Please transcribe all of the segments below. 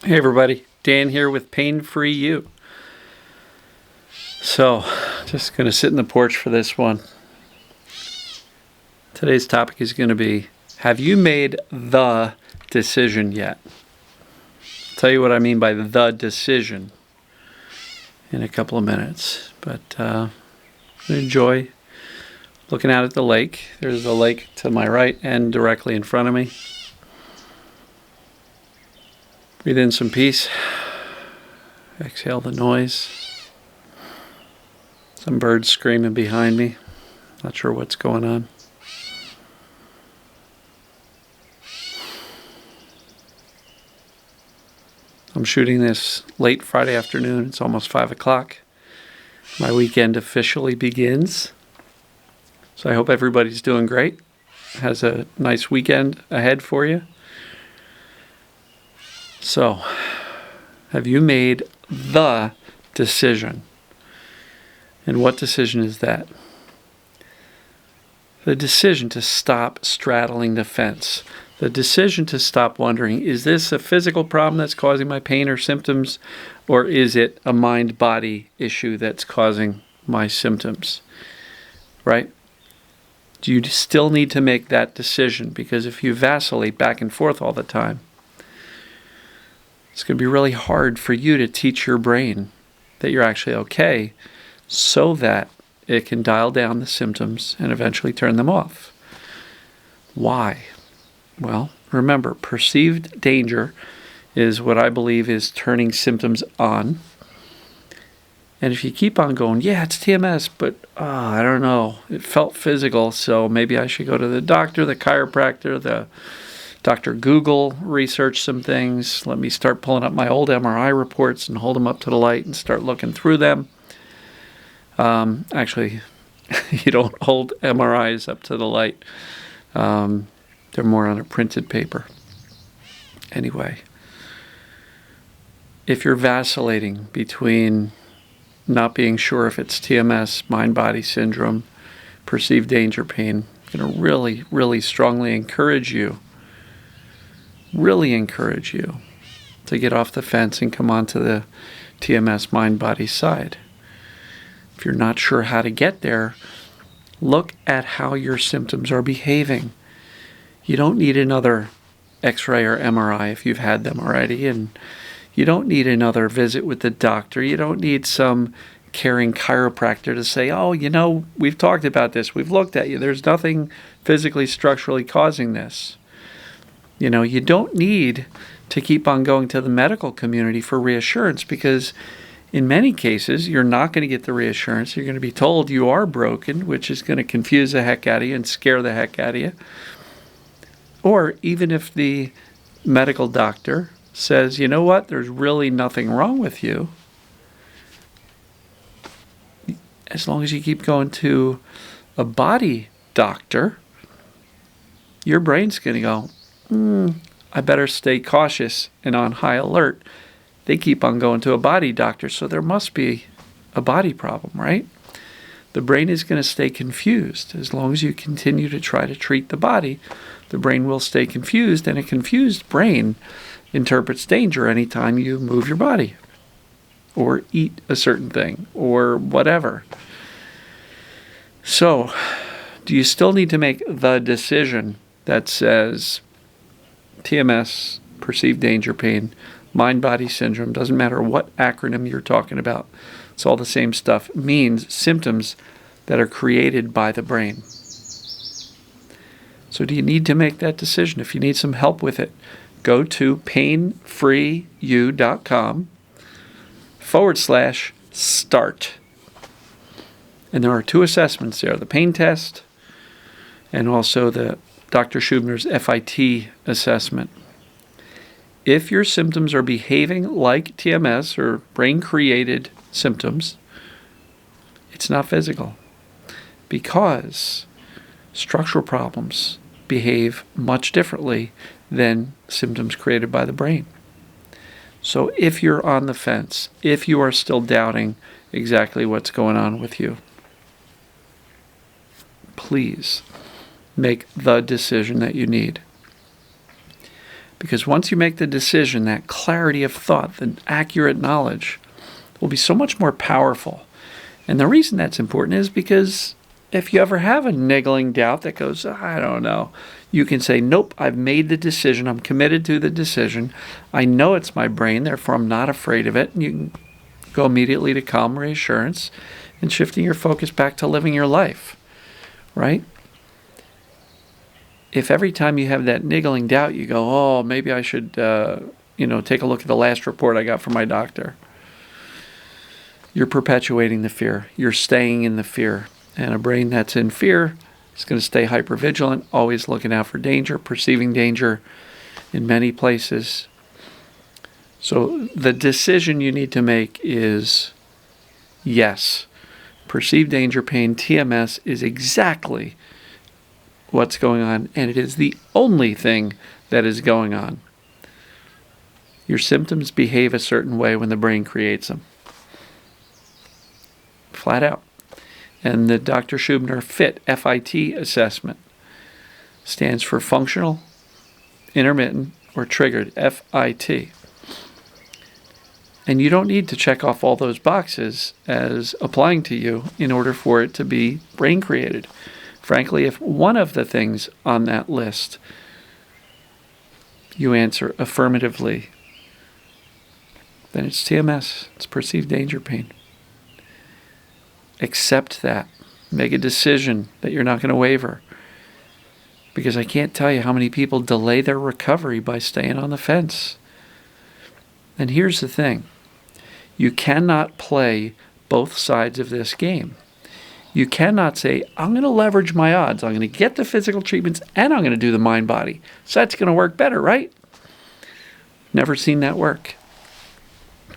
Hey everybody, Dan here with Pain Free You. So, just going to sit in the porch for this one. Today's topic is going to be, have you made the decision yet? I'll tell you what I mean by the decision in a couple of minutes. But enjoy looking out at the lake. There's a lake to my right and directly in front of me. Breathe in some peace. Exhale the noise. Some birds screaming behind me. Not sure what's going on. I'm shooting this late Friday afternoon. It's almost 5 o'clock. My weekend officially begins. So I hope everybody's doing great. Has a nice weekend ahead for you. So, have you made the decision? And what decision is that? The decision to stop straddling the fence. The decision to stop wondering, is this a physical problem that's causing my pain or symptoms, or is it a mind-body issue that's causing my symptoms? Right? Do you still need to make that decision? Because if you vacillate back and forth all the time, it's going to be really hard for you to teach your brain that you're actually okay so that it can dial down the symptoms and eventually turn them off. Why? Well, remember, perceived danger is what I believe is turning symptoms on. And if you keep on going, yeah, it's TMS, but I don't know, it felt physical, so maybe I should go to the doctor, the chiropractor, the Dr. Google, research some things. Let me start pulling up my old MRI reports and hold them up to the light and start looking through them. Actually, you don't hold MRIs up to the light. They're more on a printed paper. Anyway, if you're vacillating between not being sure if it's TMS, mind-body syndrome, perceived danger pain, I'm going to really, really strongly encourage you to get off the fence and come onto the TMS mind-body side. If you're not sure how to get there, look at how your symptoms are behaving. You don't need another X-ray or MRI if you've had them already, and you don't need another visit with the doctor. You don't need some caring chiropractor to say, oh, we've talked about this. We've looked at you. There's nothing physically, structurally causing this. You don't need to keep on going to the medical community for reassurance, because in many cases, you're not going to get the reassurance. You're going to be told you are broken, which is going to confuse the heck out of you and scare the heck out of you. Or even if the medical doctor says, you know what, there's really nothing wrong with you, as long as you keep going to a body doctor, your brain's going to go, I better stay cautious and on high alert. They keep on going to a body doctor, so there must be a body problem, right? The brain is going to stay confused. As long as you continue to try to treat the body, the brain will stay confused, and a confused brain interprets danger anytime you move your body or eat a certain thing or whatever. So, do you still need to make the decision that says TMS, perceived danger pain, mind-body syndrome, doesn't matter what acronym you're talking about, it's all the same stuff, means symptoms that are created by the brain. So do you need to make that decision? If you need some help with it, go to painfreeyou.com/start. And there are 2 assessments there, the pain test and also the Dr. Schubner's FIT assessment. If your symptoms are behaving like TMS or brain-created symptoms, it's not physical, because structural problems behave much differently than symptoms created by the brain. So if you're on the fence, if you are still doubting exactly what's going on with you, please make the decision that you need. Because once you make the decision, that clarity of thought, the accurate knowledge will be so much more powerful. And the reason that's important is because if you ever have a niggling doubt that goes, I don't know, you can say, nope, I've made the decision. I'm committed to the decision. I know it's my brain, therefore I'm not afraid of it. And you can go immediately to calm reassurance and shifting your focus back to living your life, right? If every time you have that niggling doubt, you go, oh, maybe I should, take a look at the last report I got from my doctor. You're perpetuating the fear. You're staying in the fear. And a brain that's in fear is going to stay hypervigilant, always looking out for danger, perceiving danger in many places. So the decision you need to make is, yes, perceived danger pain, TMS, is exactly what's going on, and it is the only thing that is going on. Your symptoms behave a certain way when the brain creates them. Flat out. And the Dr. Schubner FIT, F-I-T assessment stands for functional, intermittent, or triggered, F-I-T. And you don't need to check off all those boxes as applying to you in order for it to be brain created. Frankly, if one of the things on that list you answer affirmatively, then it's TMS, it's perceived danger pain. Accept that. Make a decision that you're not going to waver. Because I can't tell you how many people delay their recovery by staying on the fence. And here's the thing. You cannot play both sides of this game. You cannot say, I'm going to leverage my odds. I'm going to get the physical treatments and I'm going to do the mind-body. So that's going to work better, right? Never seen that work.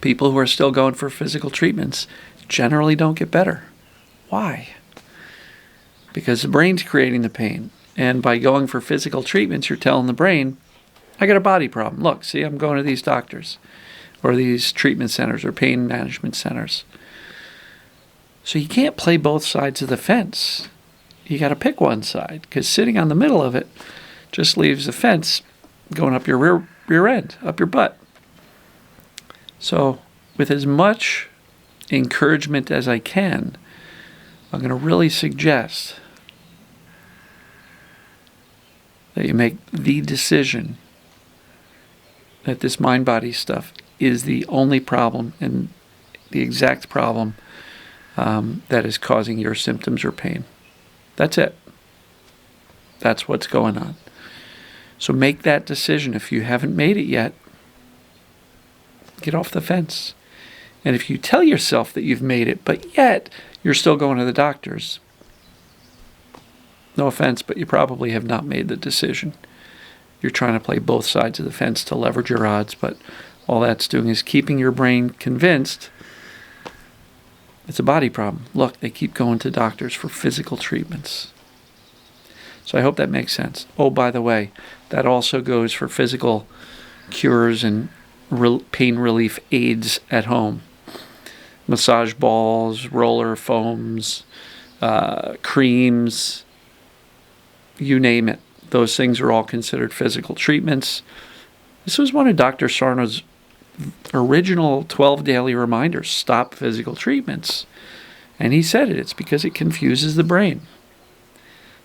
People who are still going for physical treatments generally don't get better. Why? Because the brain's creating the pain. And by going for physical treatments, you're telling the brain, I got a body problem. Look, see, I'm going to these doctors or these treatment centers or pain management centers. So you can't play both sides of the fence. You got to pick one side, because sitting on the middle of it just leaves the fence going up your rear end, up your butt. So with as much encouragement as I can, I'm going to really suggest that you make the decision that this mind-body stuff is the only problem and the exact problem that is causing your symptoms or pain. That's it. That's what's going on. So make that decision. If you haven't made it yet, get off the fence. And if you tell yourself that you've made it, but yet you're still going to the doctors, no offense, but you probably have not made the decision. You're trying to play both sides of the fence to leverage your odds, but all that's doing is keeping your brain convinced it's a body problem. Look, they keep going to doctors for physical treatments. So I hope that makes sense. Oh, by the way, that also goes for physical cures and pain relief aids at home. Massage balls, roller foams, creams, you name it. Those things are all considered physical treatments. This was one of Dr. Sarno's original 12 daily reminders: stop physical treatments. And he said it's because it confuses the brain.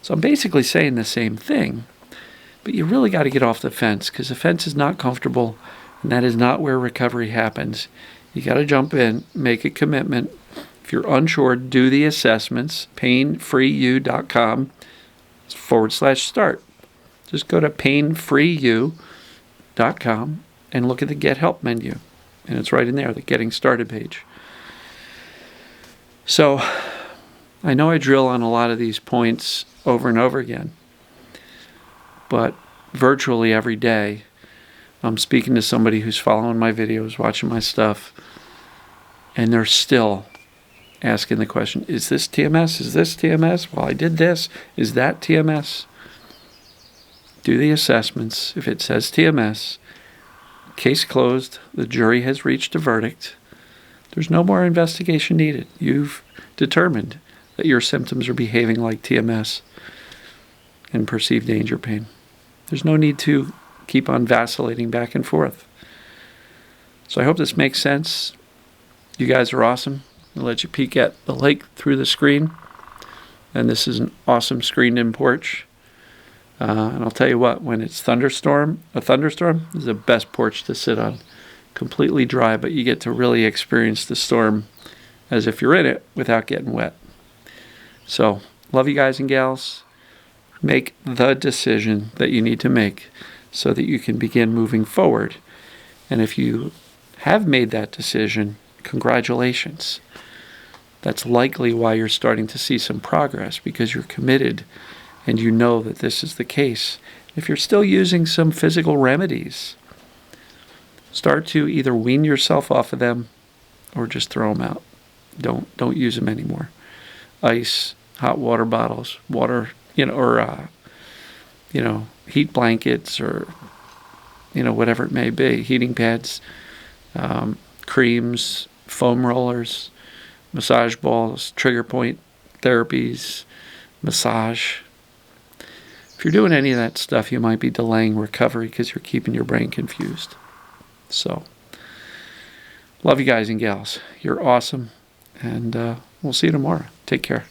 So I'm basically saying the same thing, but you really got to get off the fence, because the fence is not comfortable, and that is not where recovery happens. You got to jump in, make a commitment. If you're unsure, do the assessments, painfreeyou.com/start. Just go to painfreeyou.com and look at the Get Help menu. And it's right in there, the Getting Started page. So I know I drill on a lot of these points over and over again, but virtually every day I'm speaking to somebody who's following my videos, watching my stuff, and they're still asking the question, is this TMS? Is this TMS? Well, I did this. Is that TMS? Do the assessments. If it says TMS, case closed, the jury has reached a verdict. There's no more investigation needed. You've determined that your symptoms are behaving like TMS and perceived danger pain. There's no need to keep on vacillating back and forth. So I hope this makes sense. You guys are awesome. I'll let you peek at the lake through the screen. And this is an awesome screened-in porch. And I'll tell you what, when it's a thunderstorm is the best porch to sit on. Completely dry, but you get to really experience the storm as if you're in it without getting wet. So, love you guys and gals. Make the decision that you need to make so that you can begin moving forward. And if you have made that decision, congratulations. That's likely why you're starting to see some progress, because you're committed and you know that this is the case. If you're still using some physical remedies, start to either wean yourself off of them or just throw them out. Don't use them anymore. Ice, hot water bottles, water, or heat blankets, or whatever it may be, heating pads, creams, foam rollers, massage balls, trigger point therapies, massage. If you're doing any of that stuff, you might be delaying recovery because you're keeping your brain confused. So, love you guys and gals. You're awesome. And we'll see you tomorrow. Take care.